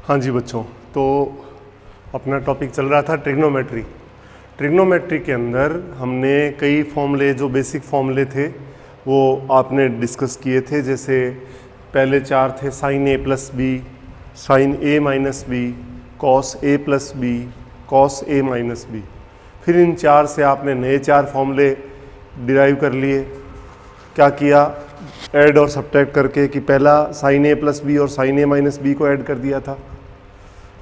हाँ जी बच्चों, तो अपना टॉपिक चल रहा था ट्रिग्नोमेट्री। ट्रिग्नोमेट्री के अंदर हमने कई फॉर्मूले, जो बेसिक फॉर्मूले थे वो आपने डिस्कस किए थे। जैसे पहले चार थे sign A plus B, sign a minus B, cos A plus B, cos a minus B. फिर इन चार से आपने नए चार फॉर्मूले डिराइव कर लिए। क्या किया? ऐड और सब्ट्रैक्ट करके कि पहला साइन ए प्लस बी और साइन ए माइनस बी को ऐड कर दिया था,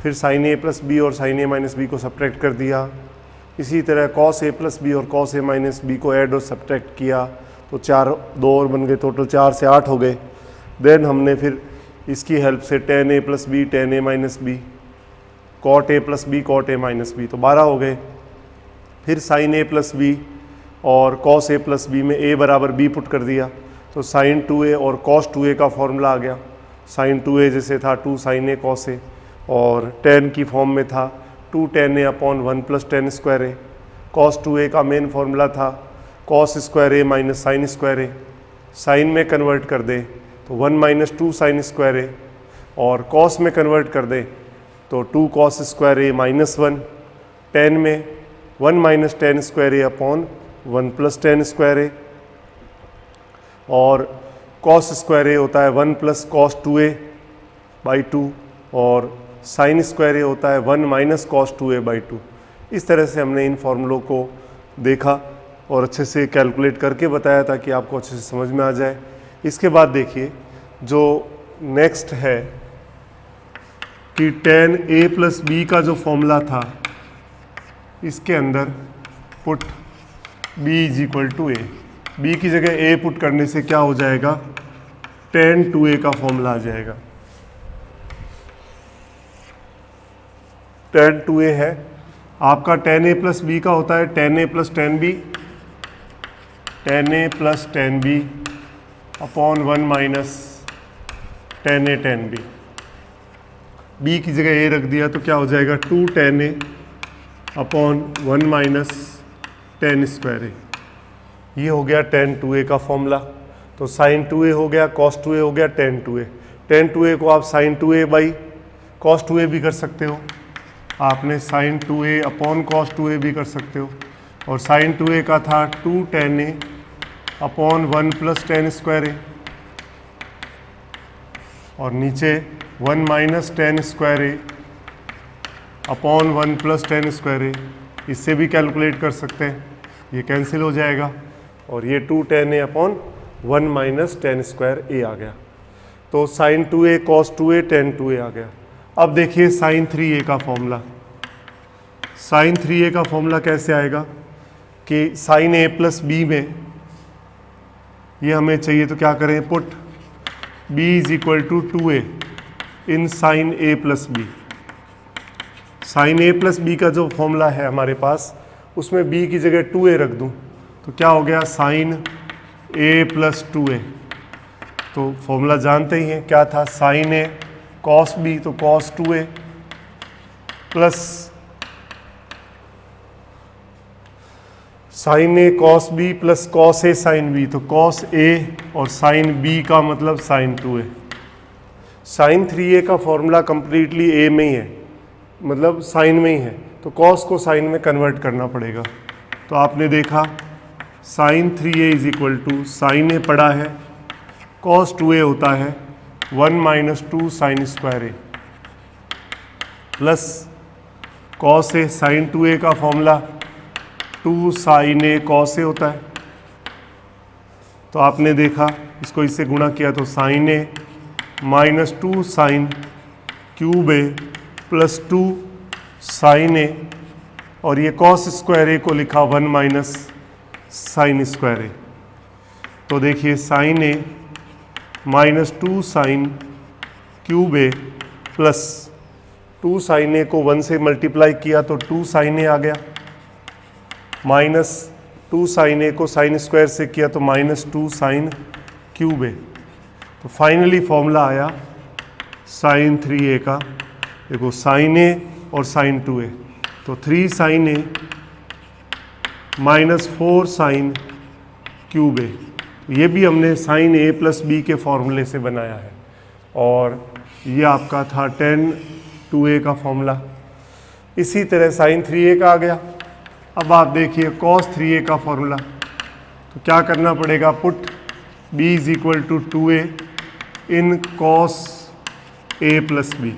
फिर साइन ए प्लस बी और साइन ए माइनस बी को सब्ट्रैक्ट कर दिया। इसी तरह कॉस ए प्लस बी और कॉस ए माइनस बी को ऐड और सब्ट्रैक्ट किया, तो चार दो और बन गए, टोटल 4 से 8 हो गए। देन हमने फिर इसकी हेल्प से tan A plus B, tan A minus B, cot A plus B, cot A minus B, तो 12 हो गए। फिर साइन ए प्लस बी और कॉस ए प्लस बी में ए बराबर बी पुट कर दिया, तो साइन 2a और कॉस 2a का फॉर्मूला आ गया। साइन 2a जैसे था 2 साइन ए कॉस ए, और टेन की फॉर्म में था 2 tan a upon 1 plus ten square A. Cos 2a का मेन फॉर्मूला था cos square a minus sine square A. Sign में कन्वर्ट कर दे तो 1 माइनस 2 साइन स्क्वायर ए, और कॉस में कन्वर्ट कर दे तो 2 cos square a minus 1। Ten में 1 माइनस टेन स्क्वायर ए अपॉन 1 प्लस टेन स्क्वायर ए, और कॉस स्क्वायर ए होता है 1 प्लस कॉस 2a बाई 2, और साइन स्क्वायर ए होता है 1 माइनस कॉस 2a बाई 2। इस तरह से हमने इन फॉर्मूलों को देखा और अच्छे से कैलकुलेट करके बताया ताकि आपको अच्छे से समझ में आ जाए। इसके बाद देखिए जो नेक्स्ट है कि टेन ए प्लस बी का जो फॉर्मूला था, इसके अंदर put b is equal to A. B की जगह ए पुट करने से क्या हो जाएगा? टेन 2a का फॉर्मूला आ जाएगा। टेन 2a है आपका, टेन ए प्लस बी का होता है tan A plus tan b, tan A plus tan b upon 1 minus tan a tan b. B की जगह ए रख दिया तो क्या हो जाएगा? 2 टेन ए अपॉन 1 माइनस टेन स्क्वायर ए। ये हो गया टेन 2a का फॉर्मूला। तो साइन 2a हो गया, कॉस 2a हो गया, टेन 2a। टेन 2a को आप sign 2a by cos 2a भी कर सकते हो, आपने sign 2a upon cos 2a भी कर सकते हो। और साइन 2a का था 2 टेन ए अपॉन 1 प्लस टेन स्क्वायर ए, और नीचे 1 माइनस टेन स्क्वायर ए अपॉन 1 प्लस टेन स्क्वायर ए। इससे भी कैलकुलेट कर सकते हैं, ये कैंसिल हो जाएगा, और ये 2 टेन ए अपॉन 1 माइनस टेन स्क्वायर ए आ गया। तो sign 2a cos 2a ten 2a आ गया। अब देखिए साइन 3a का फॉर्मूला। साइन 3a का फॉर्मूला कैसे आएगा कि साइन a प्लस बी में ये हमें चाहिए, तो क्या करें? Put b is equal to 2a in sine a plus B. Sine a plus B का जो फॉर्मूला है हमारे पास, उसमें b की जगह 2a रख दूं तो क्या हो गया? Sine a plus 2a। तो फॉर्मूला जानते ही हैं क्या था? साइन a कॉस b, तो cos 2a plus sine a cos b plus cos a sine b, तो कॉस a और साइन b का मतलब साइन 2a। साइन 3a का फॉर्मूला कंप्लीटली a में ही है, मतलब साइन में ही है, तो कॉस को साइन में कन्वर्ट करना पड़ेगा। तो आपने देखा sine 3a is equal to, sine a पड़ा है, कॉस 2a होता है 1 minus 2 sine square A, plus cos A, sine 2a का formula 2 sine A cos A होता है। तो आपने देखा इसको इससे गुणा किया तो sine a minus 2 sine cube A plus 2 sine ए, और ये कॉस स्क्वायर ए को लिखा 1 माइनस साइन स्क्वायर ए। तो देखिए sign a minus 2 sine cube A plus 2 sine ए को 1 से मल्टीप्लाई किया तो 2 साइन ए आ गया, माइनस 2 साइन ए को साइन स्क्वायर से किया तो माइनस 2 साइन क्यूब ए। तो फाइनली फॉर्मूला आया साइन 3a का। देखो साइन ए और साइन 2a, तो 3 sign a minus 4 sine cube ए। ये भी हमने साइन a प्लस बी के फॉर्मूले से बनाया है। और ये आपका था 10 2a का फॉर्मूला। इसी तरह साइन 3a का आ गया। अब आप देखिए कॉस 3a का फॉर्मूला, तो क्या करना पड़ेगा, put b is equal to 2a in cos a plus B.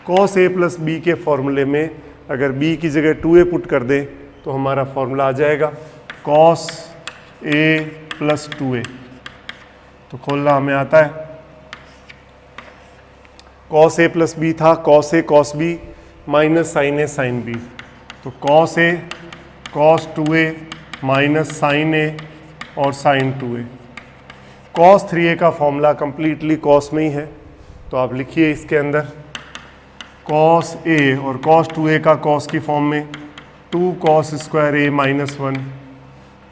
Cos a plus B के फॉर्मूले में अगर b की जगह 2a पुट कर दें तो हमारा फॉर्मूला आ जाएगा कॉस a प्लस 2a। तो खोलना हमें आता है, कॉस a प्लस बी था, cos a cos b minus sine a sine b, तो cos a cos 2a minus sine a और साइन 2a। कॉस 3a का फॉर्मूला कंप्लीटली कॉस में ही है, तो आप लिखिए इसके अंदर कॉस a और कॉस 2a का कॉस की फॉर्म में 2 cos square a minus 1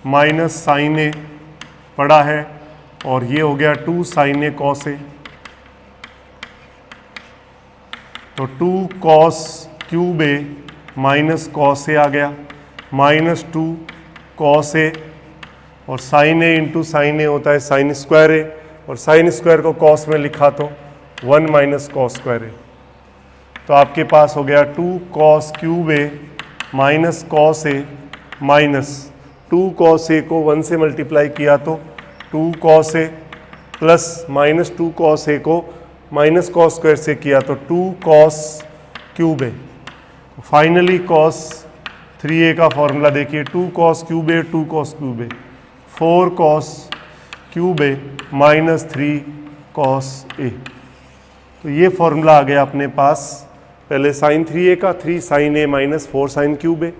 minus sine a पड़ा है, और ये हो गया 2 साइन a कॉस a। तो 2 cos cube a minus cos a आ गया, माइनस 2 कॉस a, और sine a into sine a होता है साइन स्क्वायर a, और साइन स्क्वायर को कॉस में लिखा तो 1 माइनस कॉस स्क्वायर a। तो आपके पास हो गया 2 cos cube a minus cos a minus 2 cos a को 1 से मल्टीप्लाई किया तो 2 cos a plus minus 2 cos a को माइनस कॉस स्क्वायर से किया तो 2 cos cube a। Finally cos 3a का फॉर्मूला देखिए, 2 cos cube a 2 cos cube a 4 cos cube a minus 3 cos a। तो ये फॉर्मूला आ गया अपने पास, पहले साइन 3a का 3 sine a minus 4 sine cube a,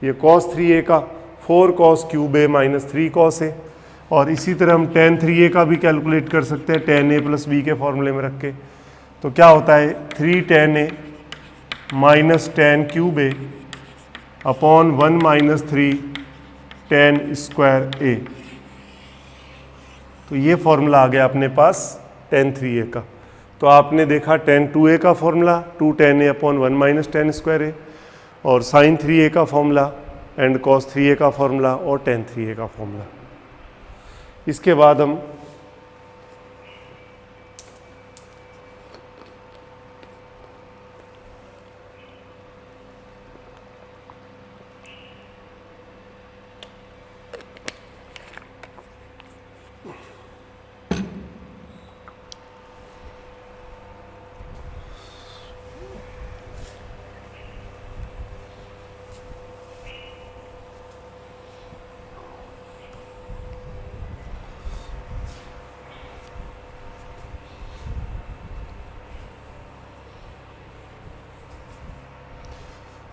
ये कॉस 3a का 4 cos cube a minus 3 cos a, और इसी तरह हम टेन 3a का भी कैलकुलेट कर सकते हैं टेन a प्लस b के फॉर्मूले में रख के। तो क्या होता है 3 ten a minus ten cube a upon 1 minus 3 ten square a। तो ये फॉर्मूला आ गया अपने पास टेन 3a का। तो आपने देखा टेन 2a का formula 2 ten a upon 1 minus ten square a, और साइन 3a का फॉर्मूला एंड कॉस 3a का फॉर्मूला और टेन 3a का फॉर्मूला। इसके बाद हम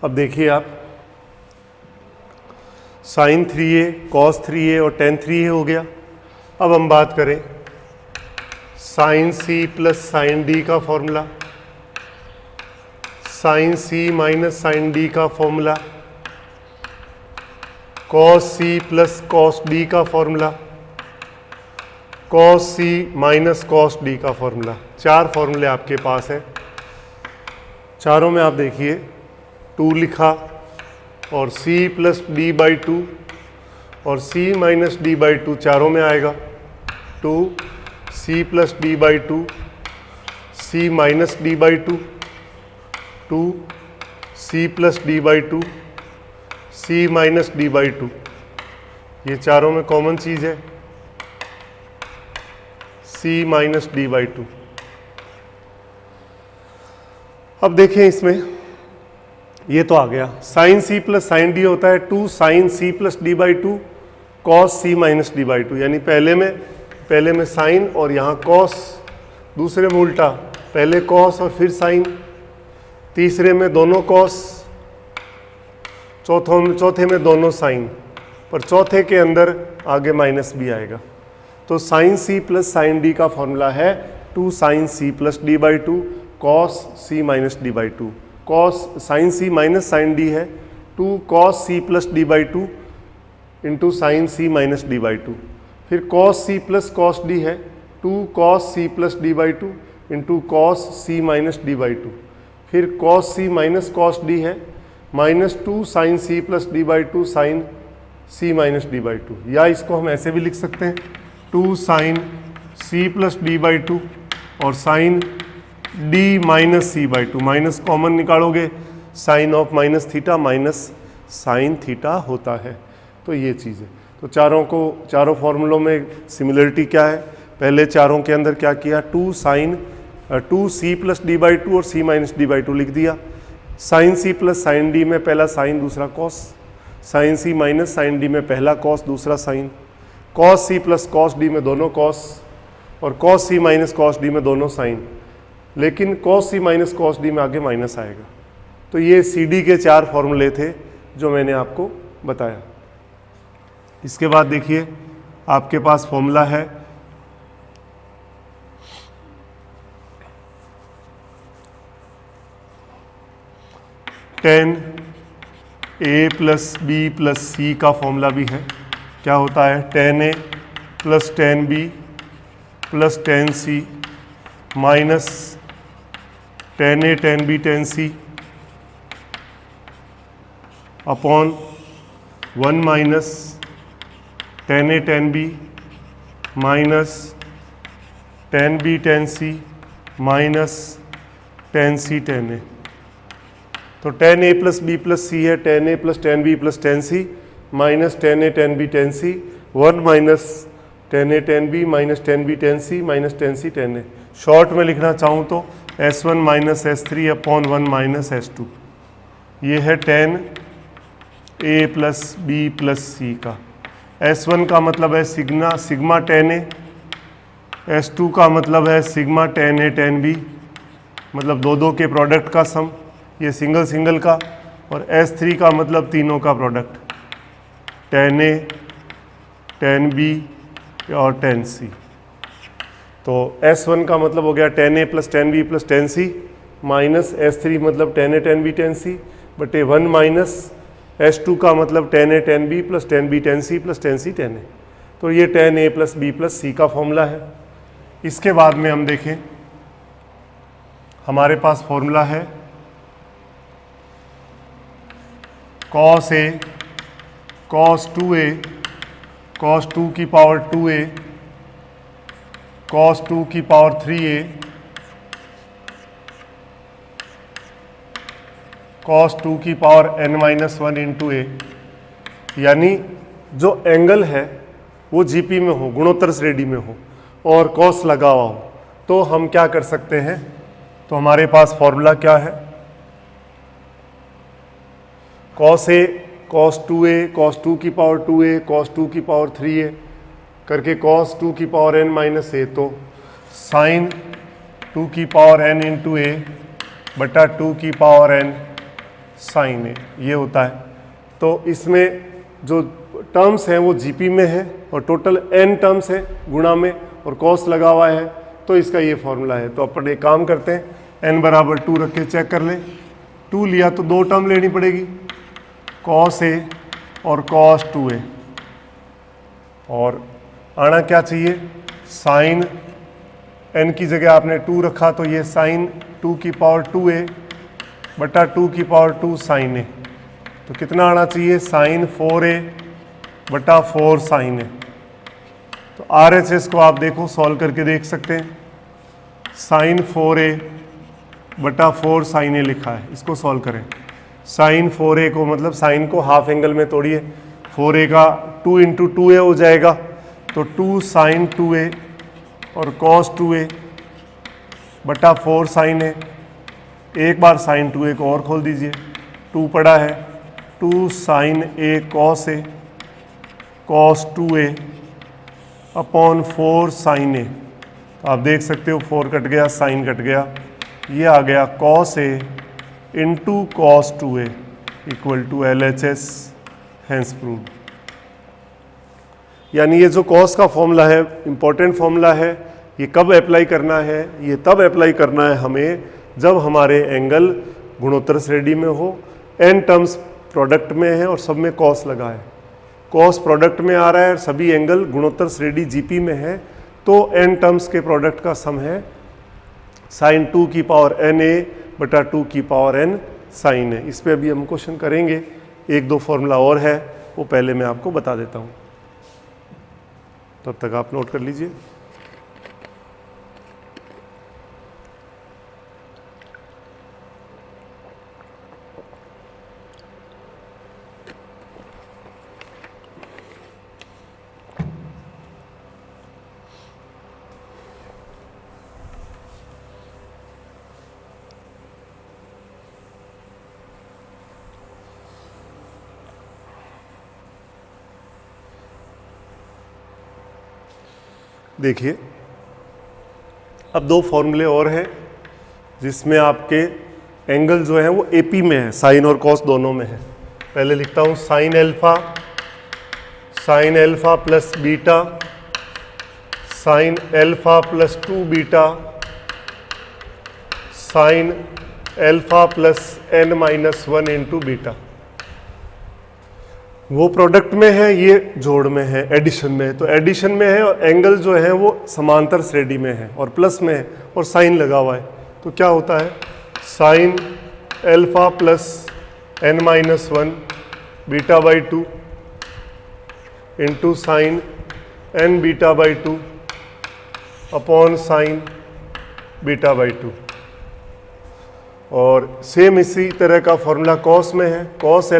अब देखिए आप साइन 3a कॉस 3a और टेन 3a हो गया। अब हम बात करें sine c plus sine d का formula, sine c minus sine d का formula, cos c plus cos d का formula, cos c minus cos d का फॉर्मूला। 4 फॉर्मूले आपके पास हैं। चारों में आप देखिए 2 लिखा और c प्लस डी बाई 2 और c माइनस डी बाई 2 चारों में आएगा। 2 c plus D by 2 c minus D by 2 2 c plus D by 2 c minus D by 2, ये चारों में कॉमन चीज़ है c माइनस डी बाई 2। अब देखें इसमें ये तो आ गया sine c plus sine D होता है 2 sine c plus D by 2 cos c minus D by 2, यानी पहले में साइन और यहाँ कॉस, दूसरे में उल्टा, पहले कॉस और फिर साइन, तीसरे में दोनों कॉस, चौथे में दोनों साइन, पर चौथे के अंदर आगे माइनस भी आएगा। तो sine c plus sine D का फॉर्मूला है 2 sine c plus D by 2 cos c minus D by 2। Cos sine c minus sine D है 2 cos c plus D by 2 into sine c minus D by 2। फिर cos c plus cos D है 2 cos c plus D by 2 into cos c minus D by 2। फिर cos c minus cos D है minus 2 sine c plus D by 2 sine c minus D by 2, या इसको हम ऐसे भी लिख सकते हैं 2 sine c plus D by 2 और sine d minus c by two, minus common निकालोगे sine of minus theta minus sine theta होता है। तो ये चीज़ है। तो चारों फॉर्मूलों में सिमिलरिटी क्या है, पहले चारों के अंदर क्या किया, two C plus D by two और C minus D by two लिख दिया। साइन सी प्लस साइन डी में पहला साइन दूसरा कॉस, साइन सी माइनस साइन डी में पहला कॉस दूसरा साइन, कॉस सी प्लस कॉस डी में दोनों कॉस और cos C minus cos D में दोनों साइन, लेकिन cos C minus cos D में आगे माइनस आएगा। तो ये सी डी के 4 फॉर्मूले थे जो मैंने आपको बताया। इसके बाद देखिए आपके पास फॉर्मूला है टेन ए प्लस बी प्लस सी का फॉर्मूला भी है। क्या होता है, tan A plus tan b plus tan c minus tan a tan b tan c upon 1 minus tan a tan b minus tan b tan c minus tan c tan a. तो tan ए plus b plus c है, tan A plus tan b plus tan c minus tan a tan b tan c, 1 minus tan a tan b minus tan b tan c minus tan c tan a. Short में लिखना चाहूँ तो S1 minus S3 upon 1 minus S2। ये है tan ए plus b plus c का। S1 का मतलब है सिग्मा टेन ए, S2 का मतलब है sigma ten a tan B, मतलब दो के प्रोडक्ट का सम, ये सिंगल सिंगल का, और S3 का मतलब तीनों का product, tan a tan b और टेन सी। तो S1 का मतलब हो गया टेन ए plus tan b plus tan c minus S3 मतलब tan a tan b tan c बटे 1 माइनस S2 का मतलब tan a tan b plus tan b tan c plus tan c tan a. तो ये tan ए plus b plus c का formula है। इसके बाद में हम देखें हमारे पास फॉर्मूला है cos A cos 2a cos 2 की पावर 2a कॉस 2 की पावर 3a कॉस 2 की पावर n-1 इंटू ए। यानी जो एंगल है वो जीपी में हो, गुणोत्तर श्रेणी में हो और कॉस लगा हुआ हो, तो हम क्या कर सकते हैं, तो हमारे पास फॉर्मूला क्या है, cos A cos 2a cos 2 की पावर 2a कॉस 2 की पावर 3a करके कॉस 2 की पावर n-a, तो साइन 2 की पावर n इंटू ए बटा 2 की पावर n साइन ए, ये होता है। तो इसमें जो टर्म्स हैं वो जीपी में है और टोटल n टर्म्स है गुणा में और कॉस लगा हुआ है, तो इसका ये फॉर्मूला है। तो अपन एक काम करते हैं, n बराबर 2 रख के चेक कर लें। 2 लिया तो 2 टर्म लेनी पड़ेगी, कॉस ए और कॉस 2a, और आना क्या चाहिए, साइन n की जगह आपने 2 रखा तो ये साइन 2 की पावर 2a बटा 2 की पावर 2 साइन ए। तो कितना आना चाहिए, साइन 4a बटा 4 साइन ए। तो RHS को आप देखो सॉल्व करके देख सकते हैं, साइन 4a बटा 4 साइन ए लिखा है, इसको सॉल्व करें। साइन 4a को मतलब साइन को हाफ एंगल में तोड़िए, 4a का 2 इंटू 2a हो जाएगा, तो 2 साइन 2a और कॉस 2a बटा 4 साइन ए। एक बार साइन 2a को और खोल दीजिए, 2 पड़ा है, 2 sine a cos a cos 2a upon 4 sine a. तो आप देख सकते हो 4 कट गया, साइन कट गया, ये आ गया cos a into cos 2a equal to LHS, hence proved. यानी ये जो कॉस का फॉर्मूला है इम्पोर्टेंट फॉर्मूला है। ये कब अप्लाई करना है, ये तब अप्लाई करना है हमें जब हमारे एंगल गुणोत्तर श्रेणी में हो, n टर्म्स प्रोडक्ट में है और सब में कॉस लगा है। कॉस प्रोडक्ट में आ रहा है और सभी एंगल गुणोत्तर श्रेणी जीपी में है, तो n टर्म्स के प्रोडक्ट का सम है साइन 2 की पावर na बटा 2 की पावर n साइन है। इस पर अभी हम क्वेश्चन करेंगे, 1-2 फॉर्मूला और है वो पहले मैं आपको बता देता हूँ, तब तक आप नोट कर लीजिए। देखिए अब दो फॉर्मूले और हैं जिसमें आपके एंगल जो है वो एपी में है, साइन और कॉस दोनों में है। पहले लिखता हूँ sine alpha plus beta, sine alpha plus 2 beta, sine alpha plus n-1 into beta. वो प्रोडक्ट में है, ये जोड़ में है, एडिशन में है। तो एडिशन में है और एंगल जो है वो समांतर श्रेणी में है और प्लस में है और साइन लगा हुआ है। तो क्या होता है, sine alpha plus n-1 beta by 2 into sign n beta by 2 upon sine beta by 2। और सेम इसी तरह का फॉर्मूला कॉस में है, cos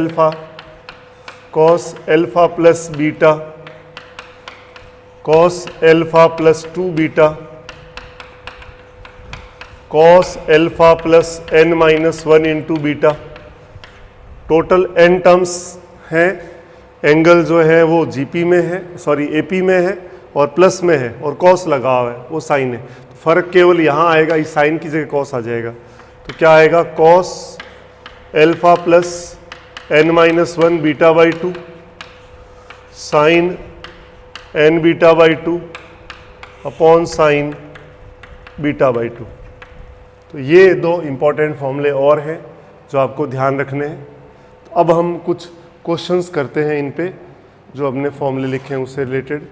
alpha plus beta, cos alpha plus 2 beta, cos alpha plus n-1 into beta. Total n terms हैं। Angle जो है वो जीपी में है, सॉरी एपी में है और प्लस में है और कॉस लगा हुआ है, वो साइन है। तो फर्क केवल यहाँ आएगा, इस साइन की जगह कॉस आ जाएगा। तो क्या आएगा, cos alpha plus n-1 beta by 2 sine n beta by 2 upon sine beta by 2। तो ये दो इम्पॉर्टेंट फॉर्मूले और हैं जो आपको ध्यान रखने हैं। तो अब हम कुछ क्वेश्चंस करते हैं इन पे, जो हमने फॉर्मूले लिखे हैं उससे रिलेटेड।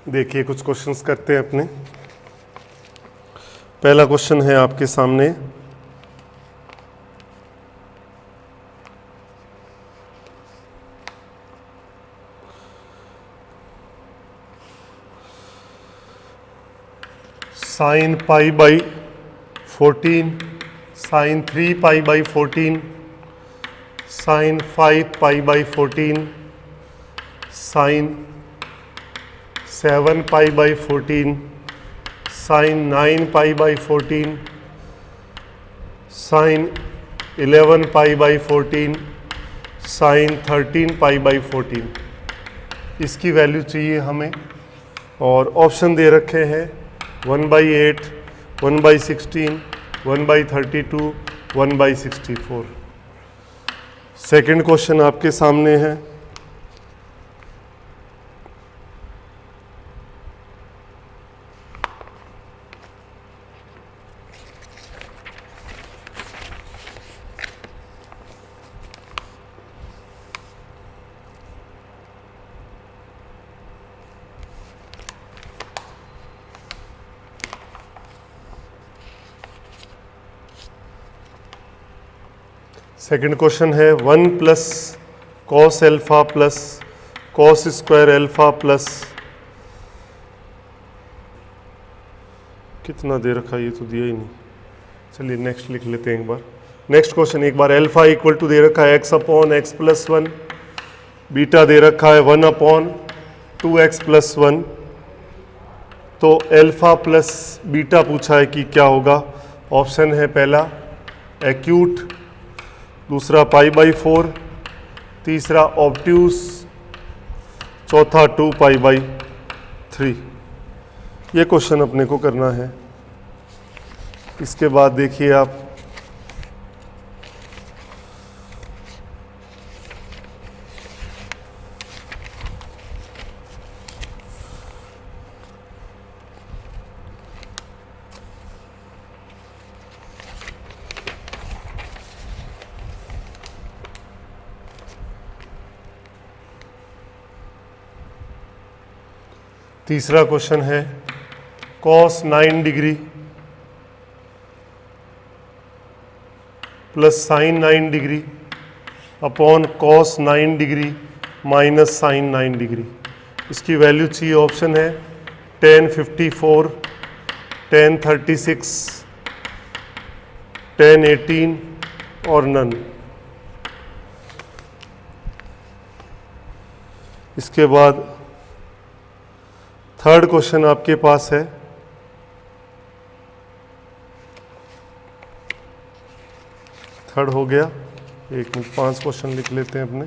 देखिए कुछ क्वेश्चंस करते हैं अपने। पहला क्वेश्चन है आपके सामने, sine pi by 14, sine 3 pi by 14, sine 5 pi by 14, sine 7 pi by 14, sine 9 pi by 14, sine 11 pi by 14, sine 13 pi by 14। इसकी वैल्यू चाहिए हमें और ऑप्शन दे रखे हैं 1/8, 1/16, 1/32, 1/64। सेकंड क्वेश्चन आपके सामने है, सेकंड क्वेश्चन है 1 plus cos alpha plus cos square alpha plus, कितना दे रखा है, ये तो दिया ही नहीं। चलिए नेक्स्ट लिख लेते हैं एक बार। नेक्स्ट क्वेश्चन, एक बार एल्फा इक्वल टू दे रखा है x upon x plus 1, beta दे रखा है 1 अपॉन 2x प्लस 1। तो एल्फा प्लस बीटा पूछा है कि क्या होगा। ऑप्शन है पहला एक्यूट, दूसरा पाई बाई 4, तीसरा ऑब्ट्यूस, चौथा 2π/3। ये क्वेश्चन अपने को करना है। इसके बाद देखिए आप तीसरा क्वेश्चन है cos 9 degree plus sin 9 degree upon cos 9 degree minus sin 9 degree. इसकी वैल्यू चाहिए। ऑप्शन है tan 54, tan 36, tan 18 और नन। इसके बाद थर्ड क्वेश्चन आपके पास है थर्ड हो गया। एक मिनट, 5 क्वेश्चन लिख लेते हैं अपने।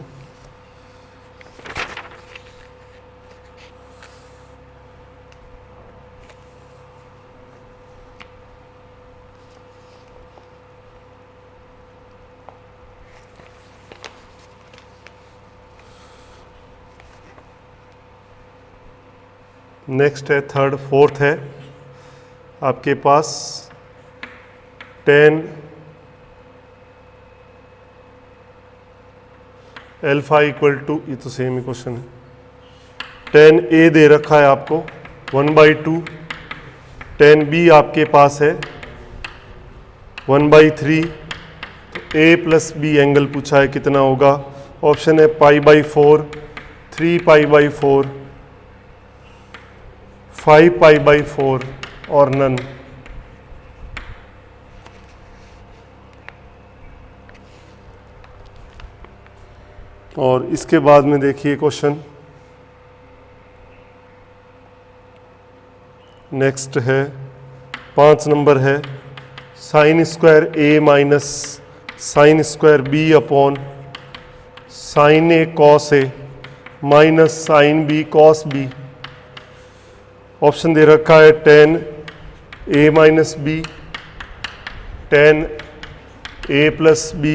नेक्स्ट है थर्ड। फोर्थ है आपके पास tan अल्फा इक्वल टू, ये तो सेम ही क्वेश्चन है, tan a दे रखा है आपको 1/2, tan b आपके पास है 1/3, तो a प्लस b एंगल पूछा है कितना होगा। ऑप्शन है π/4, 3π/4, 5π/4 और नन। और इसके बाद में देखिए क्वेश्चन नेक्स्ट है 5 नंबर है sin square a minus sin square b upon sin a cos a minus sin b cos b। Option दे रखा है tan a minus b, tan a plus b,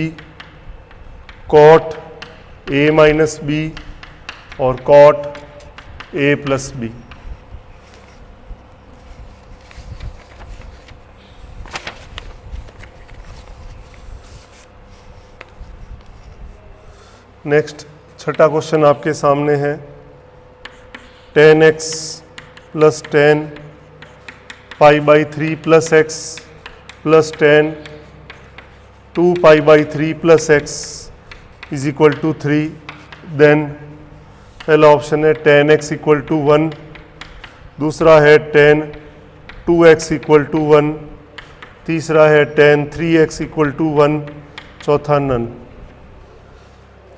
cot a minus b और cot a plus b। Next छठा question आपके सामने है tan x plus tan π/3 plus x plus tan 2π/3 plus x is equal to 3। Then पहला option है tan x equal to 1, दूसरा है tan 2x equal to 1, तीसरा है tan 3x इक्वल टू 1, चौथा नन।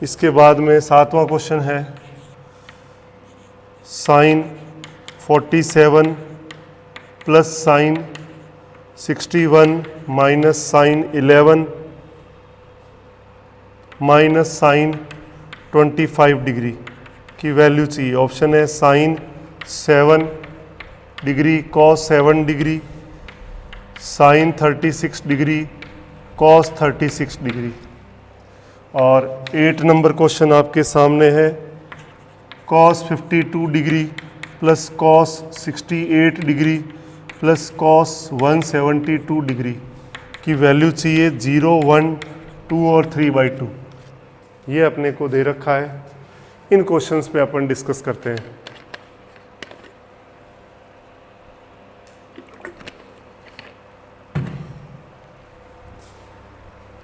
इसके बाद में 7वां क्वेश्चन है sin 47 plus sin 61 minus sin 11 minus sin 25 degree की वैल्यू चाहिए। ऑप्शन है sin 7 degree cos 7 degree, sin 36 degree cos 36 degree. और 8 नंबर क्वेश्चन आपके सामने है cos 52 degree plus cos 68 degree plus cos 172 degree की वैल्यू चाहिए 0, 1, 2 और 3/2। ये अपने को दे रखा है। इन क्वेश्चंस पे अपन डिस्कस करते हैं।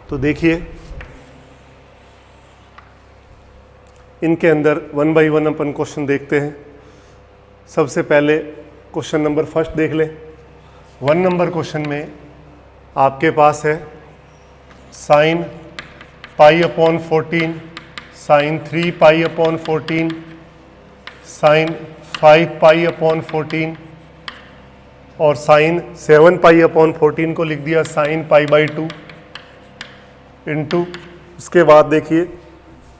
तो देखिए इनके अंदर 1 बाई 1 अपन क्वेश्चन देखते हैं। सबसे पहले क्वेश्चन नंबर फर्स्ट देख ले। 1 नंबर क्वेश्चन में आपके पास है sin π/14, sin 3π/14, sin 5π/14 और sin 7π/14 को लिख दिया sin π/2 इंटू। उसके बाद देखिए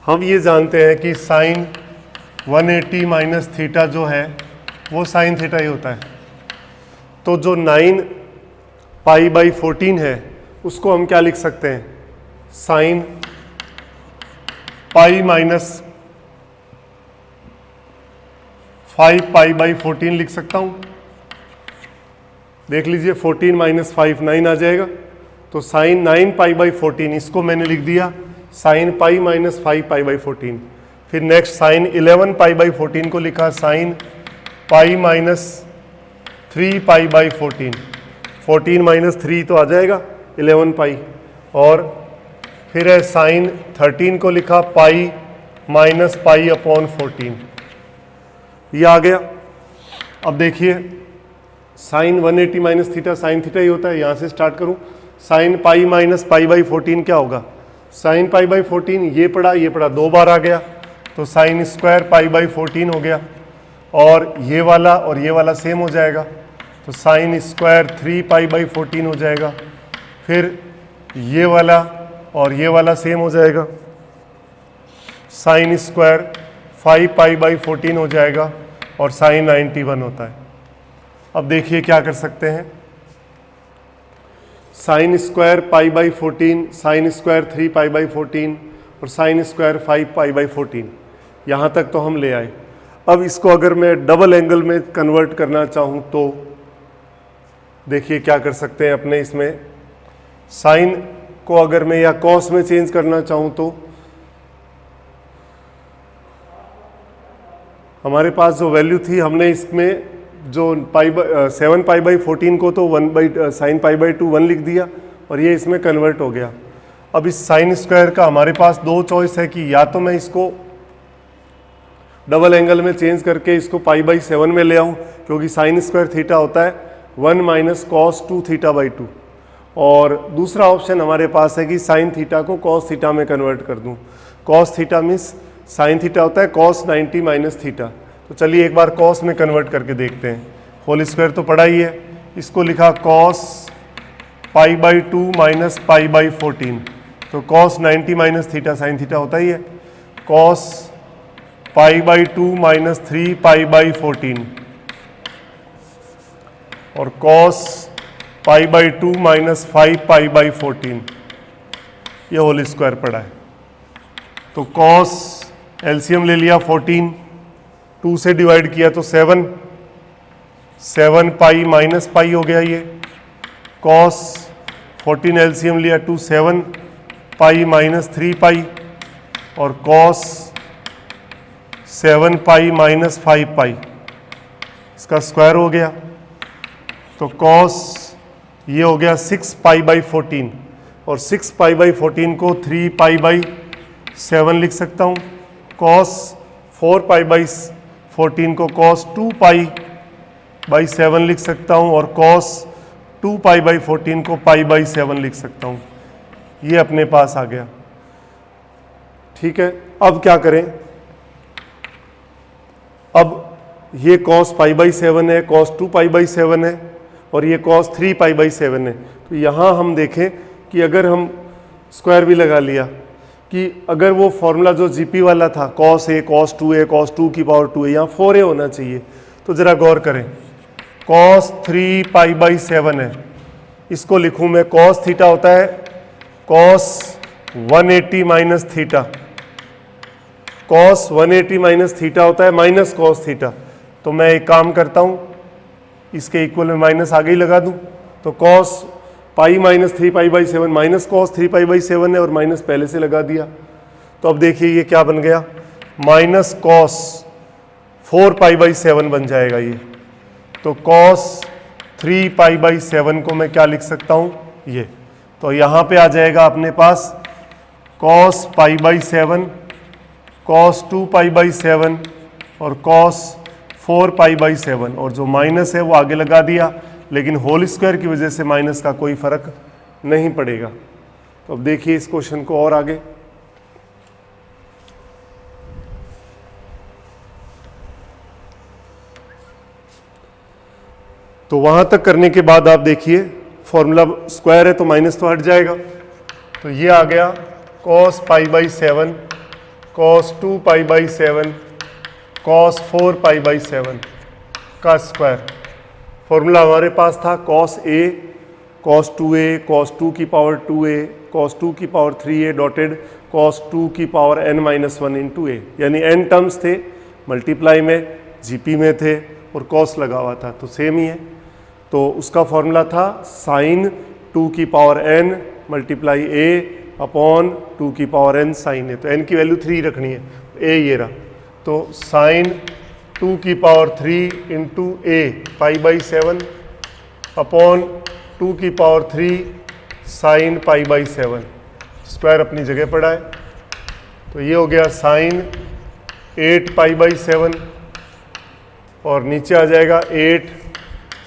हम ये जानते हैं कि sin 180 माइनस थीटा जो है वो साइन थीटा ही होता है। तो जो 9 पाई बाई 14 है उसको हम क्या लिख सकते हैं, sign pi minus 5 pi by 14 लिख सकता हूं। देख लीजिए 14 माइनस 5 9 आ जाएगा। तो साइन 9 पाई बाई 14 इसको मैंने लिख दिया sign pi minus 5 pi by 14। फिर नेक्स्ट साइन 11 पाई बाई 14 को लिखा sign pi minus 3 pi by 14। 14 minus 3 तो आ जाएगा 11 पाई। और फिर है साइन 13 को लिखा पाई माइनस पाई अपॉन 14, ये आ गया। अब देखिए sine 180 minus theta sine theta ही होता है, यहाँ से स्टार्ट करूँ। Sine pi minus pi by 14 क्या होगा, साइन पाई बाई 14 ये पड़ा 2 बार आ गया तो साइन स्क्वायर पाई बाई 14 हो गया। और ये वाला सेम हो जाएगा तो साइन स्क्वायर 3 पाई बाई 14 हो जाएगा। फिर ये वाला और ये वाला सेम हो जाएगा, साइन स्क्वायर 5 पाई बाई 14 हो जाएगा और साइन 91 होता है। अब देखिए क्या कर सकते हैं, sine square pi by 14, sine square 3 pi by 14 और साइन स्क्वायर 5 पाई बाई 14, यहाँ तक तो हम ले आए। अब इसको अगर मैं डबल एंगल में कन्वर्ट करना चाहूँ तो देखिए क्या कर सकते हैं अपने इसमें, साइन को अगर मैं या कॉस में चेंज करना चाहूँ तो हमारे पास जो वैल्यू थी हमने इसमें जो 7 पाई बाई 14 को तो 1 बाई साइन पाई बाई 2 1 लिख दिया और ये इसमें कन्वर्ट हो गया। अब इस साइन स्क्वायर का हमारे पास 2 चॉइस है कि या तो मैं इसको डबल एंगल में चेंज करके इसको पाई बाई 7 में ले आऊँ, क्योंकि साइन स्क्वायर थीटा होता है 1 माइनस कॉस 2 थीटा बाई 2। और दूसरा ऑप्शन हमारे पास है कि साइन थीटा को कॉस थीटा में कन्वर्ट कर दूँ। Cos theta means sign theta होता है कॉस 90 माइनस थीटा। तो चलिए एक बार कॉस में कन्वर्ट करके देखते हैं। होल स्क्वायर तो पढ़ा ही है, इसको लिखा cos pi by 2 minus pi by 14। तो cos 90 minus theta sine theta होता ही है, cos pi by 2 minus 3 pi by 14 और cos pi by 2 minus 5 pi by 14, ये होल स्क्वायर पड़ा है। तो कॉस एलसीएम ले लिया 14, 2 से डिवाइड किया तो 7 पाई माइनस पाई हो गया ये। कॉस 14 एलसीएम लिया 2 7 पाई माइनस 3 पाई और कॉस 7 पाई माइनस 5 पाई, इसका स्क्वायर हो गया। तो कॉस ये हो गया 6 पाई बाई 14 और 6 पाई बाई 14 को 3 पाई बाई 7 लिख सकता हूँ। कॉस 4 पाई बाई 14 को कॉस 2 पाई बाई 7 लिख सकता हूँ और कॉस 2 पाई बाई 14 को पाई बाई 7 लिख सकता हूँ। ये अपने पास आ गया। ठीक है, अब क्या करें, अब ये कॉस पाई बाई 7 है, कॉस 2 पाई बाई 7 है और ये कॉस 3 पाई बाई 7 है। तो यहाँ हम देखें कि अगर हम स्क्वायर भी लगा लिया कि अगर वो फॉर्मूला जो जीपी वाला था cos A cos 2a cos 2 की पावर 2a, यहाँ 4a होना चाहिए। तो ज़रा गौर करें, कॉस 3 पाई बाई 7 है, इसको लिखूँ मैं, कॉस थीटा होता है cos 180 minus theta, cos 180 minus theta होता है माइनस कॉस थीटा। तो मैं एक काम करता हूँ, इसके इक्वल में माइनस आगे ही लगा दूँ। तो cos pi minus 3 pi by 7 minus cos 3 pi by 7 है और माइनस पहले से लगा दिया। तो अब देखिए ये क्या बन गया, माइनस कॉस 4 पाई बाई 7 बन जाएगा ये। तो कॉस 3 पाई बाई 7 को मैं क्या लिख सकता हूँ, ये। तो यहाँ पे आ जाएगा अपने पास cos pi by 7, cos 2 pi by 7 और कॉस 4 पाई बाई 7 और जो माइनस है वो आगे लगा दिया, लेकिन होल स्क्वायर की वजह से माइनस का कोई फर्क नहीं पड़ेगा। तो अब देखिए इस क्वेश्चन को और आगे, तो वहां तक करने के बाद आप देखिए फॉर्मूला स्क्वायर है तो माइनस तो हट जाएगा। तो ये आ गया cos pi by 7 cos 2 pi by 7 cos 4 pi by 7 का स्क्वायर। फॉर्मूला हमारे पास था cos a cos 2a cos 2 की पावर 2a cos 2 की पावर 3a डॉटेड cos 2 की power n minus 1 into a, यानी n टर्म्स थे, मल्टीप्लाई में GP में थे और cos लगा हुआ था, तो सेम ही है। तो उसका फॉर्मूला था साइन 2 की power n multiply a upon 2 की पावर n साइन a, तो n की वैल्यू 3 रखनी है, a ये रहा, तो साइन 2 की power 3 into a pi by 7 upon 2 की power 3 sign pi by 7, square अपनी जगह पड़ा है, तो ये हो गया साइन 8 पाई बाई 7 और नीचे आ जाएगा 8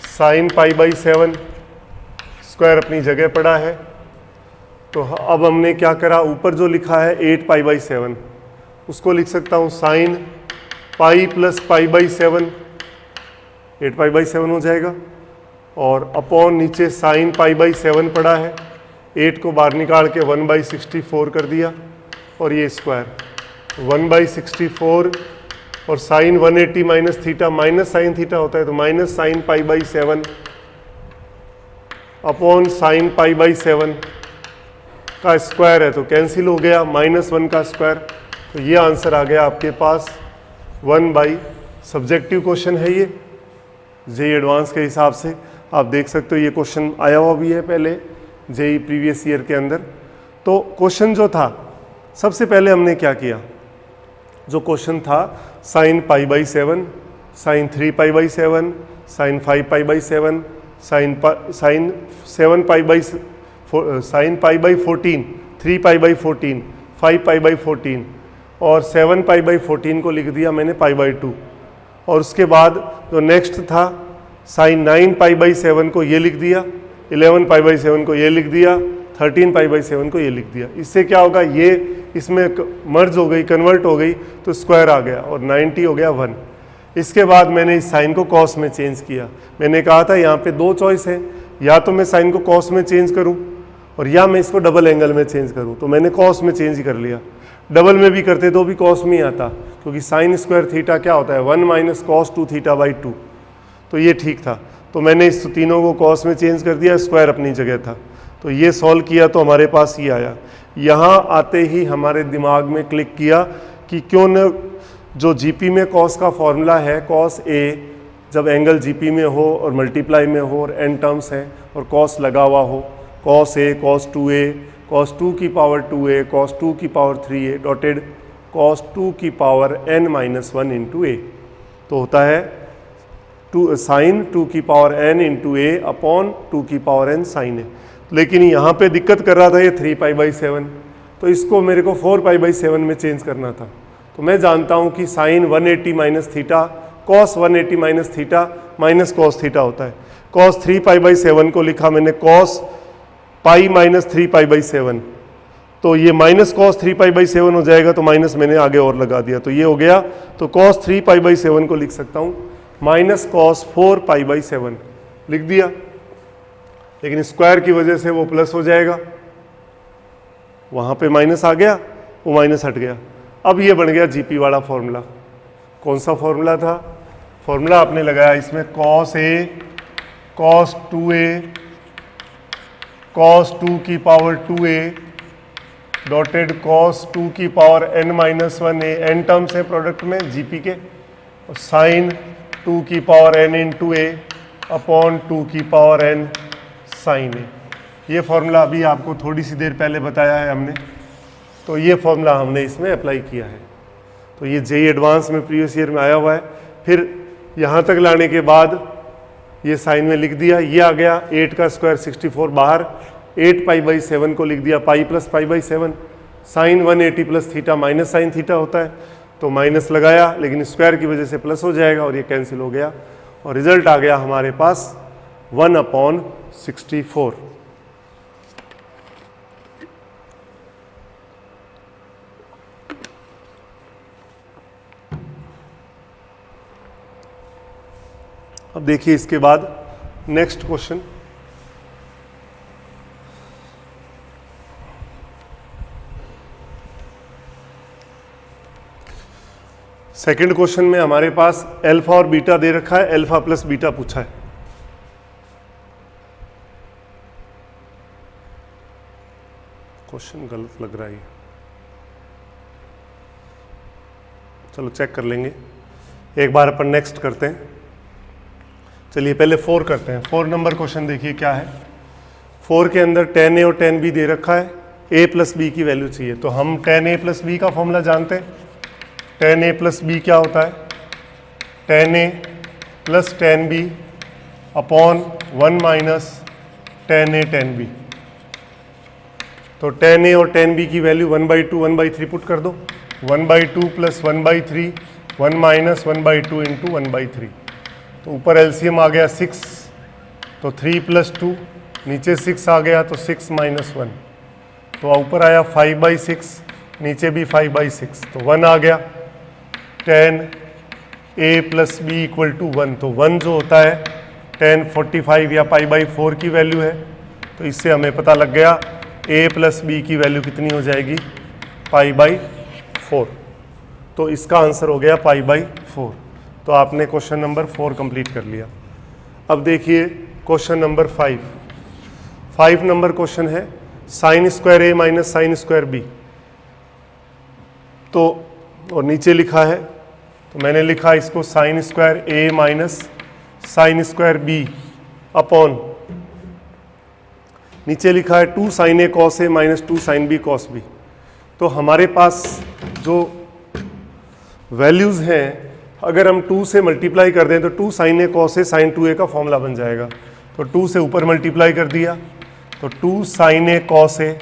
साइन पाई बाई 7, स्क्वायर अपनी जगह पड़ा है। तो अब हमने क्या करा, ऊपर जो लिखा है 8 पाई बाई 7 उसको लिख सकता हूँ sine pi plus pi by 7, 8 pi by 7 हो जाएगा, और अपॉन नीचे साइन पाई बाई 7 पड़ा है, 8 को बाहर निकाल के 1 बाई 64 कर दिया, और ये स्क्वायर 1 बाई 64 और sine 180 minus theta, minus sine theta होता है तो minus sine pi by 7 upon sine pi by 7 का स्क्वायर है, तो कैंसिल हो गया, -1 का स्क्वायर, तो ये आंसर आ गया आपके पास 1 बाई। सब्जेक्टिव क्वेश्चन है ये, जेई एडवांस के हिसाब से आप देख सकते हो, ये क्वेश्चन आया हुआ भी है पहले जेई प्रीवियस ईयर के अंदर। तो क्वेश्चन जो था, सबसे पहले हमने क्या किया, जो क्वेश्चन था sine pi by 7, sine 3 pi by 7, sine 5 pi by 7, sine 7 pi by sine pi by 14, 3 pi by 14, 5 pi by 14 और 7 पाई बाई 14 को लिख दिया मैंने पाई बाई 2, और उसके बाद जो नेक्स्ट था साइन 9 पाई बाई 7 को ये लिख दिया, 11 पाई बाई 7 को ये लिख दिया, 13 पाई बाई 7 को ये लिख दिया। इससे क्या होगा, ये इसमें मर्ज हो गई, कन्वर्ट हो गई, तो स्क्वायर आ गया और 90 हो गया 1। इसके बाद मैंने इस साइन को कॉस में चेंज किया। मैंने कहा था यहाँ पे 2 चॉइस है, या तो मैं साइन को कॉस में चेंज करूँ और या मैं इसको डबल एंगल में चेंज करूँ, तो मैंने कॉस में चेंज कर लिया। डबल में भी करते तो भी कॉस में ही आता, क्योंकि साइन स्क्वायर थीटा क्या होता है 1 माइनस कॉस 2 थीटा बाई 2, तो ये ठीक था। तो मैंने इस तीनों को कॉस में चेंज कर दिया, स्क्वायर अपनी जगह था, तो ये सॉल्व किया तो हमारे पास ये आया। यहाँ आते ही हमारे दिमाग में क्लिक किया कि क्यों न जो जीपी में कॉस का फॉर्मूला है, कॉस ए जब एंगल जीपी में हो और मल्टीप्लाई में हो और एन टर्म्स हैं और कॉस लगा हुआ हो, cos A cos 2a cos 2 की पावर 2a कॉस 2 की पावर 3a डॉटेड कॉस 2 की पावर n माइनस 1 इंटू ए, तो होता है साइन 2 की power n into a upon 2 की पावर n साइन ए। लेकिन यहाँ पे दिक्कत कर रहा था ये 3 पाई बाई 7, तो इसको मेरे को 4 पाई बाई 7 में चेंज करना था। तो मैं जानता हूँ कि sine 180 minus theta cos 180 minus theta minus cos theta होता है। कॉस 3 पाई बाई 7 को लिखा मैंने cos pi minus 3 pi by 7, तो ये माइनस कॉस 3 पाई बाई 7 हो जाएगा, तो माइनस मैंने आगे और लगा दिया, तो ये हो गया। तो कॉस 3 पाई बाई 7 को लिख सकता हूँ माइनस कॉस 4 पाई बाई 7 लिख दिया, लेकिन स्क्वायर की वजह से वो प्लस हो जाएगा, वहाँ पे माइनस आ गया, वो माइनस हट गया। अब ये बन गया जीपी वाला फॉर्मूला। कौन सा फॉर्मूला था, फॉर्मूला आपने लगाया इसमें cos A cos 2a cos 2 की पावर 2a डॉटेड कॉस 2 की power n minus 1a, n terms है प्रोडक्ट में जीपी के, और साइन 2 की power n into a upon 2 की पावर n साइन ए। ये फॉर्मूला अभी आपको थोड़ी सी देर पहले बताया है हमने, तो ये फॉर्मूला हमने इसमें अप्लाई किया है। तो ये जेई एडवांस में प्रीवियस ईयर में आया हुआ है। फिर यहाँ तक लाने के बाद ये साइन में लिख दिया, ये आ गया 8 का स्क्वायर 64 बाहर, 8 पाई बाई 7 को लिख दिया pi plus pi by 7, sine 180 plus theta minus sine theta होता है, तो माइनस लगाया, लेकिन स्क्वायर की वजह से प्लस हो जाएगा और ये कैंसिल हो गया, और रिजल्ट आ गया हमारे पास 1/64। अब देखिए इसके बाद नेक्स्ट क्वेश्चन, सेकंड क्वेश्चन में हमारे पास अल्फा और बीटा दे रखा है, अल्फा प्लस बीटा पूछा है। क्वेश्चन गलत लग रहा है, चलो चेक कर लेंगे एक बार, अपन नेक्स्ट करते हैं। चलिए पहले 4 करते हैं। 4 नंबर क्वेश्चन देखिए क्या है। 4 के अंदर tan a और tan b दे रखा है, a प्लस बी की वैल्यू चाहिए। तो हम tan a प्लस बी का फॉर्मूला जानते हैं। tan a प्लस बी क्या होता है? tan a plus tan b upon 1 minus tan a tan b। तो tan a और tan b की वैल्यू 1/2 1/3 पुट कर दो। 1/2 प्लस 1/3 1 माइनस 1/2 इंटू 1/3। तो ऊपर एलसीएम आ गया 6, तो 3 प्लस 2, नीचे 6 आ गया तो 6 माइनस 1, तो ऊपर आया 5/6, नीचे भी 5/6, तो 1 आ गया। tan a plus b equal to 1, तो 1 जो होता है tan 45 या π/4 की वैल्यू है। तो इससे हमें पता लग गया a प्लस बी की वैल्यू कितनी हो जाएगी? π/4। तो इसका आंसर हो गया π/4। तो आपने क्वेश्चन नंबर 4 कंप्लीट कर लिया। अब देखिए क्वेश्चन नंबर 5। 5 नंबर क्वेश्चन है sine square a minus sine square b. तो और नीचे लिखा है, तो मैंने लिखा इसको sine square a minus sine square b upon, नीचे लिखा है 2 sine A cos a minus 2 sine b cos b. तो हमारे पास जो वैल्यूज़ हैं, अगर हम 2 से मल्टीप्लाई कर दें तो 2 साइन ए कॉस ए साइन 2a का फॉर्मूला बन जाएगा। तो 2 से ऊपर मल्टीप्लाई कर दिया तो 2 साइन ए कॉस ए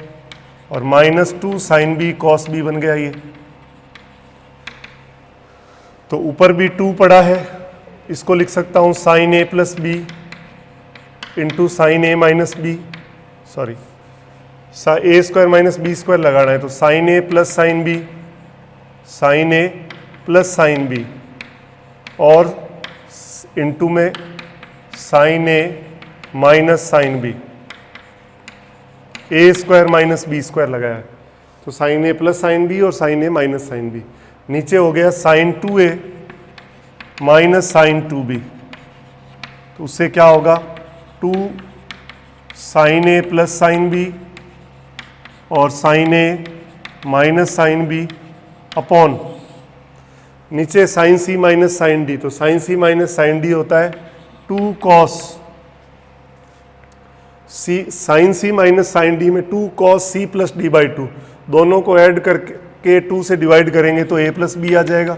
और minus 2 sine b cos b बन गया ये। तो ऊपर भी 2 पड़ा है, इसको लिख सकता हूँ sign A plus B into sine a minus B, sorry A square minus B square लगाना है। तो साइन ए प्लस साइन बी, साइन ए प्लस साइन बी और इंटू में sign a minus sine B, A square minus B square लगाया है। तो sine ए plus sine b और sine a minus sine B. नीचे हो गया sign 2a minus sign 2b। तो उससे क्या होगा? 2 साइन ए प्लस साइन बी और sine a minus sine B upon, नीचे साइन सी माइनस साइन डी। तो साइन सी माइनस साइन डी होता है 2 कॉस सी, साइन सी माइनस साइन डी में 2 कॉस सी प्लस d/2, दोनों को ऐड करके 2 से डिवाइड करेंगे तो a प्लस बी आ जाएगा,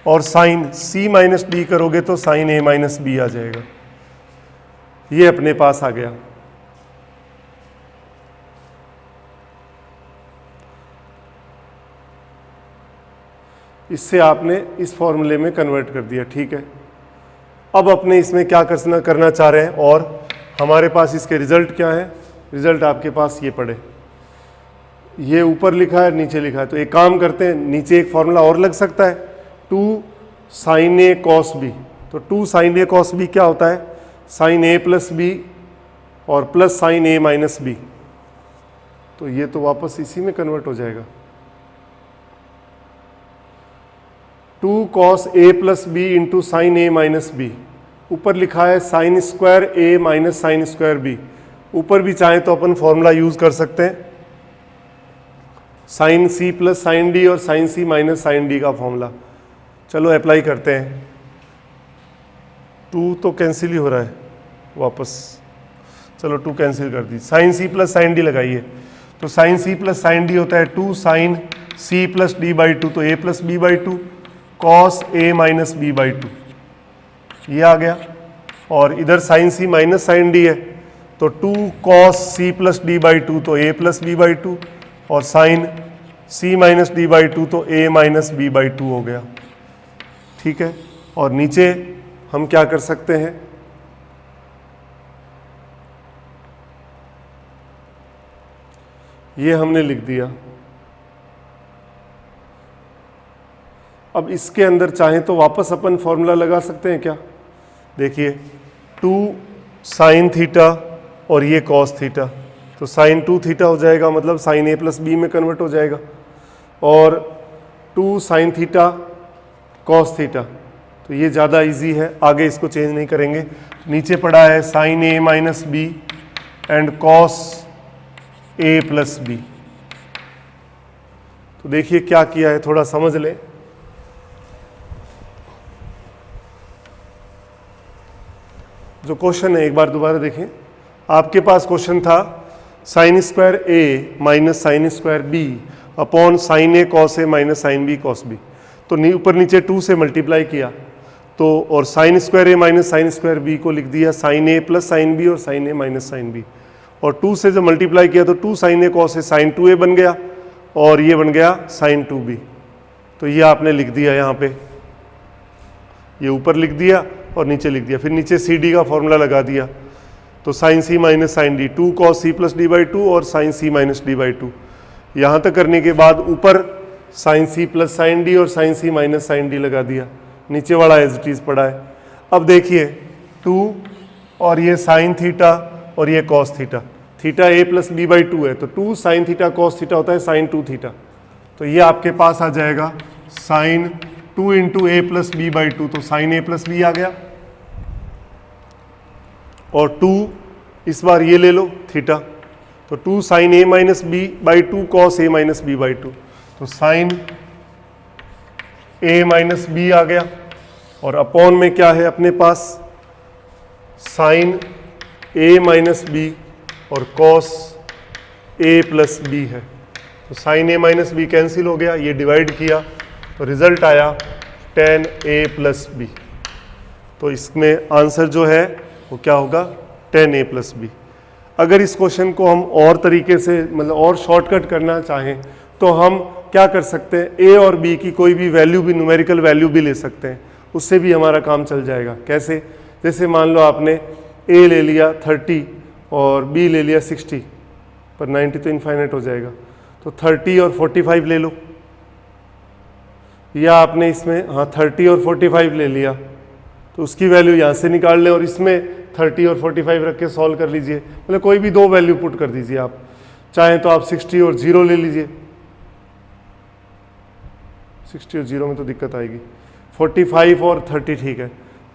और साइन सी माइनस डी करोगे तो साइन ए माइनस बी आ जाएगा। ये अपने पास आ गया। इससे आपने इस फॉर्मूले में कन्वर्ट कर दिया, ठीक है। अब अपने इसमें क्या करना चाह रहे हैं, और हमारे पास इसके रिजल्ट क्या है? रिजल्ट आपके पास ये पड़े, ये ऊपर लिखा है नीचे लिखा है। तो एक काम करते हैं, नीचे एक फॉर्मूला और लग सकता है 2 साइन ए कॉस बी। तो 2 साइन ए कॉस बी क्या होता है? साइन ए प्लस बी और plus sign a minus B. तो ये तो वापस इसी में कन्वर्ट हो जाएगा। 2 cos A plus B into sine a minus B. ऊपर लिखा है sine square a minus sine square B. ऊपर भी चाहें तो अपन फॉर्मूला यूज कर सकते हैं, साइन सी प्लस साइन डी और साइन सी माइनस साइन डी का फॉर्मूला। चलो अप्लाई करते हैं। 2 तो कैंसिल ही हो रहा है वापस, चलो 2 कैंसिल कर दी। साइन सी प्लस साइन डी लगाइए, तो साइन सी प्लस साइन डी होता है 2 साइन सी प्लस d/2, तो a plus b/2 cos a minus b/2, ये आ गया। और इधर साइन सी माइनस साइन डी है, तो 2 कॉस सी प्लस d/2 तो a प्लस b/2, और साइन c माइनस d/2 तो a माइनस b/2 हो गया, ठीक है। और नीचे हम क्या कर सकते हैं, ये हमने लिख दिया। अब इसके अंदर चाहें तो वापस अपन फॉर्मूला लगा सकते हैं क्या? देखिए 2 साइन थीटा और ये कॉस थीटा, तो साइन 2 थीटा हो जाएगा, मतलब साइन ए प्लस बी में कन्वर्ट हो जाएगा। और 2 साइन थीटा कॉस थीटा। तो ये ज़्यादा इजी है, आगे इसको चेंज नहीं करेंगे। नीचे पड़ा है sine a minus b and cos A plus b. तो देखिए क्या किया है, थोड़ा समझ लें। जो क्वेश्चन है एक बार दोबारा देखें। आपके पास क्वेश्चन था sine square a minus sine square b upon sine A cos a minus sine b cos b. तो ऊपर नीचे 2 से मल्टीप्लाई किया तो, और sine square a minus sine square b को लिख दिया साइन ए प्लस साइन बी और sine a minus sine b. और 2 से जब मल्टीप्लाई किया तो 2 साइन ए कॉस ए साइन 2a बन गया और ये बन गया साइन 2b। तो ये आपने लिख दिया यहाँ पे, ये ऊपर लिख दिया और नीचे लिख दिया। फिर नीचे सी डी का फॉर्मूला लगा दिया तो sine C minus sine d 2 cos C plus D by 2 और sine C minus D by 2। यहाँ तक करने के बाद ऊपर साइन सी प्लस साइन डी और साइन सी माइनस साइन डी लगा दिया, नीचे वाला एज इट इज पड़ा है। अब देखिए 2 और ये साइन थीटा और ये cos theta, theta a plus b by 2 है तो 2 साइन थीटा कॉस थीटा होता है साइन 2 थीटा। तो ये आपके पास आ जाएगा sine 2 into a plus b by 2, तो साइन ए प्लस बी आ गया। और 2 इस बार ये ले लो थीटा, तो 2 sine a minus b by 2 cos a minus b by 2, तो साइन ए माइनस बी आ गया। और अपॉन में क्या है अपने पास, साइन ए माइनस बी और कॉस ए प्लस बी है। तो sine a minus b cancel हो गया, ये डिवाइड किया तो रिजल्ट आया tan a प्लस बी। तो इसमें आंसर जो है वो क्या होगा, tan a प्लस बी। अगर इस क्वेश्चन को हम और तरीके से मतलब और शॉर्टकट करना चाहें तो हम क्या कर सकते हैं, a और b की कोई भी वैल्यू भी, न्यूमेरिकल वैल्यू भी ले सकते हैं, उससे भी हमारा काम चल जाएगा। कैसे, जैसे मान लो आपने a ले लिया 30 और b ले लिया 60, पर 90 तो इनफाइनाइट हो जाएगा, तो 30 और 45 ले लो, या आपने इसमें 30 और 45 ले लिया तो उसकी वैल्यू यहाँ से निकाल लें और इसमें 30 और 45 रख के सॉल्व कर लीजिए। मतलब कोई भी 2 वैल्यू पुट कर दीजिए, आप चाहें तो आप 60 और 0 ले लीजिए, 60 और 0 में तो दिक्कत आएगी, 45 और 30 ठीक है,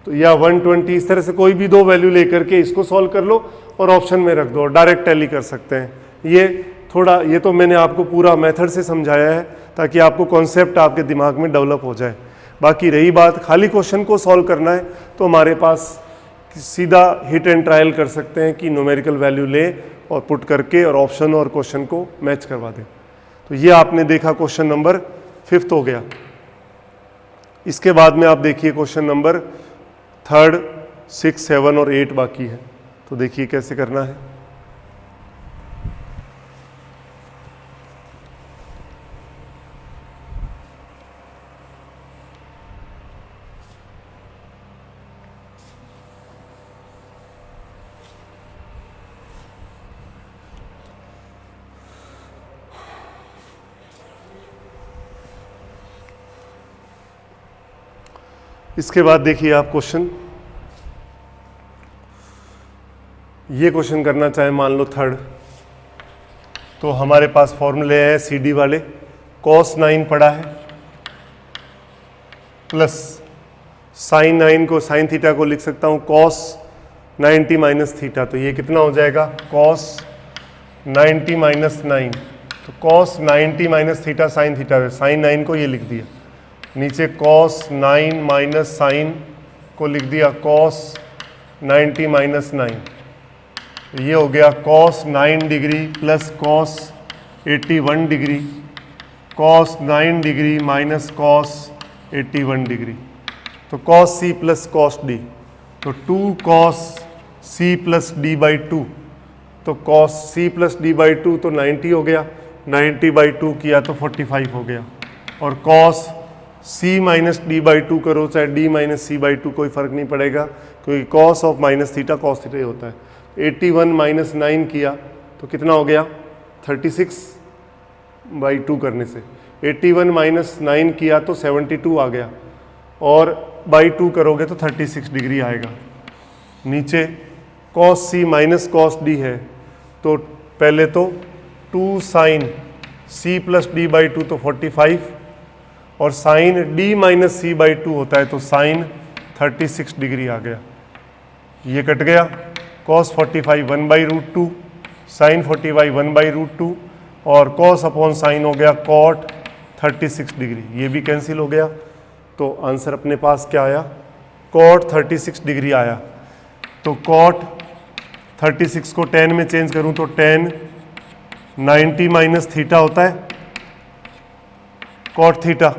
तो या 120, इस तरह से कोई भी 2 वैल्यू लेकर के इसको सॉल्व कर लो और ऑप्शन में रख दो और डायरेक्ट टैली कर सकते हैं। ये तो मैंने आपको पूरा मेथड से समझाया है ताकि आपको कॉन्सेप्ट आपके दिमाग में डेवलप हो जाए। बाकी रही बात खाली क्वेश्चन को सॉल्व करना है तो हमारे पास सीधा हिट एंड ट्रायल कर सकते हैं कि न्यूमेरिकल वैल्यू ले और पुट करके और ऑप्शन और क्वेश्चन को मैच करवा दें। तो ये आपने देखा क्वेश्चन नंबर 5 हो गया। इसके बाद में आप देखिए क्वेश्चन नंबर 3, 6, 7 और 8 बाकी है। तो देखिए कैसे करना है। इसके बाद देखिए आप क्वेश्चन, ये क्वेश्चन करना चाहे मान लो 3rd, तो हमारे पास फॉर्मूले हैं सी डी वाले। cos 9 पड़ा है प्लस साइन 9 को, साइन थीटा को लिख सकता हूँ cos 90 माइनस थीटा, तो ये कितना हो जाएगा cos 90 माइनस 9, तो cos 90 minus theta sine theta है, साइन 9 को ये लिख दिया, नीचे cos 9 माइनस साइन को लिख दिया cos 90 माइनस 9, ये हो गया cos 9 degree plus cos 81 degree, cos 9 degree minus cos 81 degree, तो cos c plus cos d, तो 2 cos c plus d by 2, तो cos c plus d by 2 तो 90 हो गया, 90 बाई 2 किया तो 45 हो गया, और cos c minus D by 2 करो चाहे d माइनस सी बाई 2 कोई फर्क नहीं पड़ेगा, क्योंकि cos of minus theta cos theta ही होता है। 81 माइनस 9 किया तो कितना हो गया 36 बाई 2 करने से, 81 माइनस 9 किया तो 72 आ गया, और बाई 2 करोगे तो 36 डिग्री आएगा। नीचे cos c minus cos d है, तो पहले तो 2 sine c plus D by 2 तो 45, और sine d minus c by 2 होता है, तो साइन 36 डिग्री आ गया, ये कट गया। कॉस 45 1/√2, साइन 45 1/√2 और कॉस अपॉन साइन हो गया कॉट 36 डिग्री, ये भी कैंसिल हो गया। तो आंसर अपने पास क्या आया, कॉट 36 डिग्री आया। तो कॉट 36 को tan में चेंज करूं तो tan 90 माइनस थीटा होता है कॉट थीटा,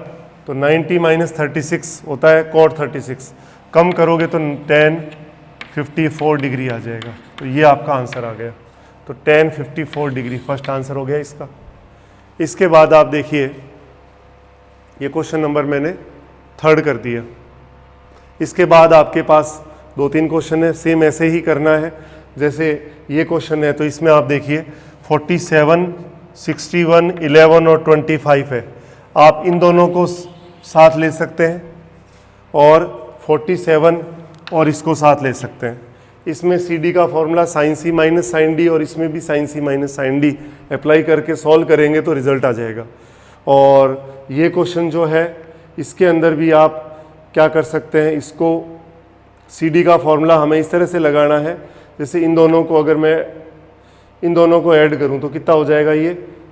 तो 90 माइनस 36 होता है कॉट 36, कम करोगे तो tan 54 डिग्री आ जाएगा। तो ये आपका आंसर आ गया। तो tan 54 डिग्री फर्स्ट आंसर हो गया इसका। इसके बाद आप देखिए, ये क्वेश्चन नंबर मैंने 3rd कर दिया। इसके बाद आपके पास 2-3 क्वेश्चन है, सेम ऐसे ही करना है जैसे ये क्वेश्चन है। तो इसमें आप देखिए 47, 61, 11 और 25 है। आप इन दोनों को साथ ले सकते हैं और 47 और इसको साथ ले सकते हैं। इसमें सी डी का फॉर्मूला साइन सी माइनस साइन डी और इसमें भी साइन सी माइनस साइन डी अप्लाई करके सॉल्व करेंगे तो रिजल्ट आ जाएगा। और ये क्वेश्चन जो है इसके अंदर भी आप क्या कर सकते हैं, इसको सी डी का फॉर्मूला हमें इस तरह से लगाना है जैसे इन दोनों को, अगर मैं इन दोनों को ऐड करूं तो कितना हो जाएगा, ये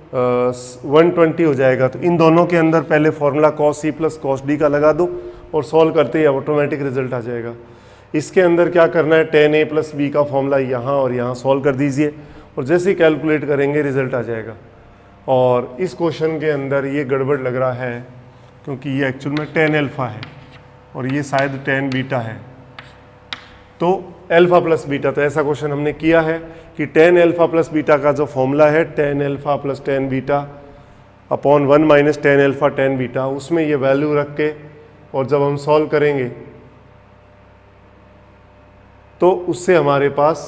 120 हो जाएगा। तो इन दोनों के अंदर पहले फॉर्मूला कॉस सी प्लस कॉस डी का लगा दो और सॉल्व करते ही ऑटोमेटिक रिजल्ट आ जाएगा। इसके अंदर क्या करना है, tan a प्लस बी का फॉर्मूला यहाँ और यहाँ सॉल्व कर दीजिए और जैसे ही कैलकुलेट करेंगे रिजल्ट आ जाएगा। और इस क्वेश्चन के अंदर ये गड़बड़ लग रहा है क्योंकि ये एक्चुअल में tan अल्फ़ा है और ये शायद tan बीटा है, तो अल्फ़ा प्लस बीटा। तो ऐसा क्वेश्चन हमने किया है कि tan अल्फ़ा प्लस बीटा का जो फॉर्मूला है tan alpha plus tan beta upon 1 minus tan alpha tan beta, उसमें ये वैल्यू रख के और जब हम सॉल्व करेंगे तो उससे हमारे पास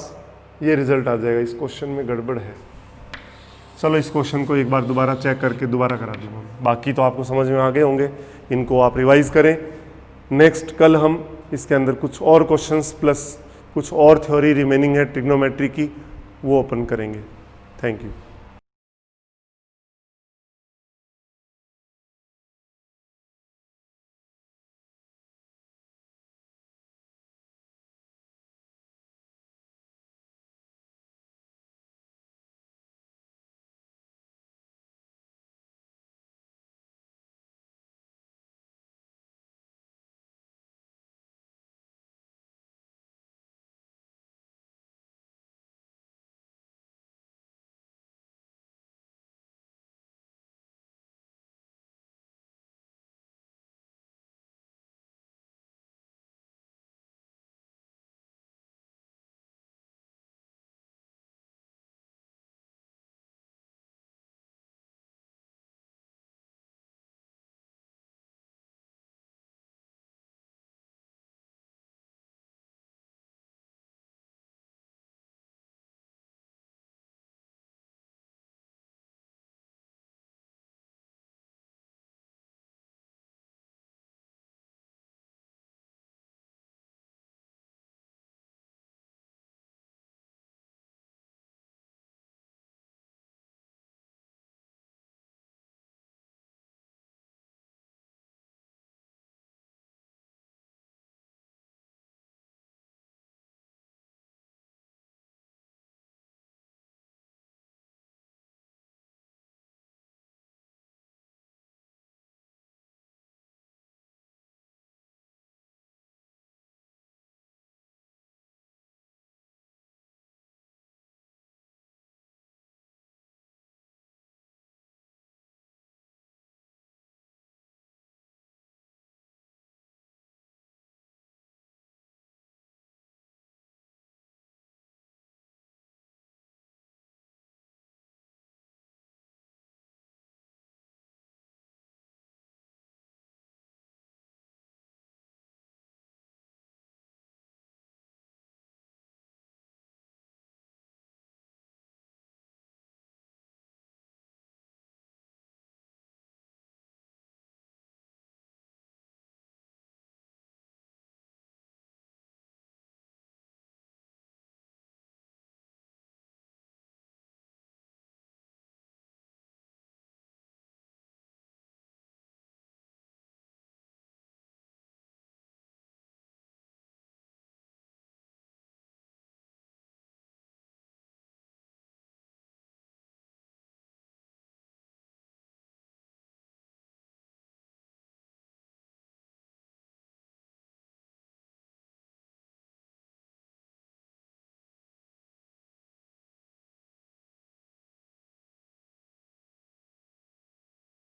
ये रिजल्ट आ जाएगा। इस क्वेश्चन में गड़बड़ है। चलो इस क्वेश्चन को एक बार दोबारा चेक करके दोबारा करा दूंगा, बाकी तो आपको समझ में आ गए होंगे, इनको आप रिवाइज करें। नेक्स्ट कल हम इसके अंदर कुछ और क्वेश्चंस प्लस कुछ और थ्योरी रिमेनिंग है ट्रिग्नोमेट्री की, वो ओपन करेंगे। Thank you.